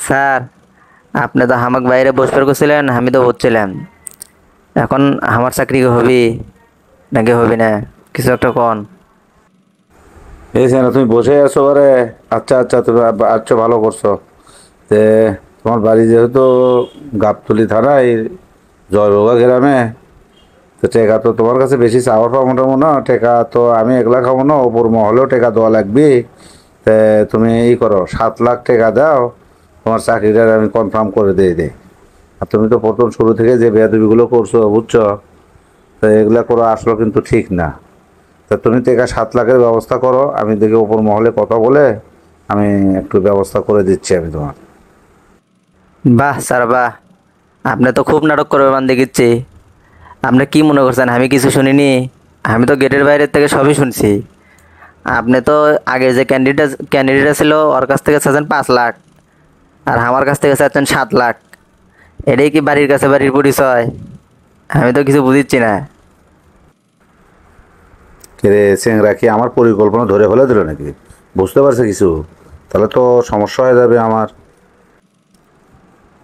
Sir, আপনি তো হামাক বাইরে বসবার করছিলেন, আমি তো হচ্ছিলাম। এখন আমার চাকরি কি হবি নাকি হবি না, কিছু একটা কন। এই যে না তুমি বসে আছো বারে। আচ্ছা আচ্ছা, তুমি আচ্ছা ভালো করছো। তে তোমার বাড়ি যেহেতু গাবতলি থানায় জয়বাবা গ্রামে, তো টেকা তো তোমার কাছে বেশি চাওয়ার পাবো মোটামো না। টেকা তো আমি একলা খাবো না, ওপর মহলেও টেকা দেওয়া লাগবে। তে তুমি এই করো, 7 লাখ টাকা দাও, তোমার চাকরিটা আমি কনফার্ম করে দিয়ে দিই। আর তুমি তো প্রথম শুরু থেকে যে বেয়াদবিগুলো করছো বুঝছো, তো এগুলা করা আসলে কিন্তু ঠিক না। তা তুমি টেকা 7 লাখের ব্যবস্থা করো, আমি দেখি ওপর মহলে কথা বলে আমি একটু ব্যবস্থা করে দিচ্ছি আমি তোমার। বাহ স্যার বাহ, আপনি তো খুব নাটক করবে মান দেখিচ্ছি। আপনি কি মনে করছেন আমি কিছু শুনিনি? আমি তো গেটের বাইরের থেকে সবই শুনছি। আপনি তো আগে যে ক্যান্ডিডেট ছিল ওর কাছ থেকে চাচ্ছেন 5 লাখ, আর আমার কাছ থেকে চাচ্ছেন 7 লাখ। এটাই কি বাড়ির কাছে বাড়ির পরিচয়? আমি তো কিছু বুঝিচ্ছি না। রে চেংরা কি আমার পরিকল্পনা ধরে ফেলে দিল নাকি? বুঝতে পারছে কিছু? তাহলে তো সমস্যা হয়ে যাবে আমার।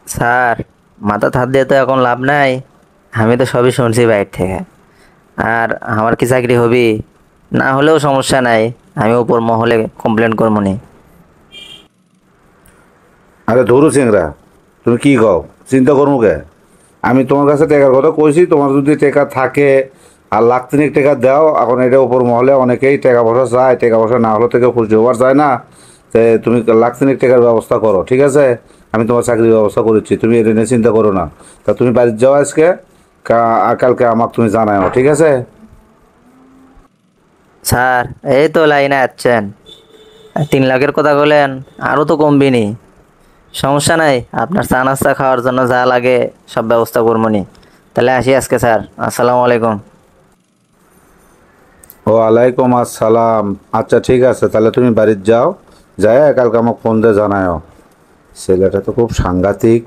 স্যার, মাথা হাত দিয়ে তো এখন লাভ নাই। আমি তো সবই শুনছি বাইরে থেকে। আর আমার কি চাকরি হবি না হলেও সমস্যা নাই, আমি উপর মহলে কমপ্লেন করবো নি। আরে ধরু চেংরা, তুমি কি কও? চিন্তা করবো কে? আমি তোমার কাছে টেকার কথা কইছি, তোমার যদি টেকা থাকে আর লাখ তিনেক টাকা দাও। এখন এটা উপর মহলে অনেকেই টাকা পয়সা চায়, টাকা পয়সা না হলে থেকে খুশি হওয়ার যায় না। তে তুমি লাখ তিনেক টাকার ব্যবস্থা করো, ঠিক আছে? আমি তোমার চাকরির ব্যবস্থা করেছি, তুমি এটা নিয়ে চিন্তা করো না। তা তুমি বাড়িতে যাও আজকে, আর কালকে আমাকে তুমি জানাও, ঠিক আছে? স্যার, এই তো লাইনে আসছেন। 3 লাখের কথা বলেন, আরও তো কমবি নি। সমস্যা নাই, আপনার চা নাস্তা খাওয়ার জন্য যা লাগে সব ব্যবস্থা করবো নি। তাহলে আসি আজকে স্যার, আসসালামু আলাইকুম। ওয়ালাইকুম আসসালাম। আচ্ছা ঠিক আছে, তাহলে তুমি বাড়িতে যাও, যাই কালকে আমাকে ফোন দিয়ে জানাও। ছেলেটা তো খুব সাংঘাতিক।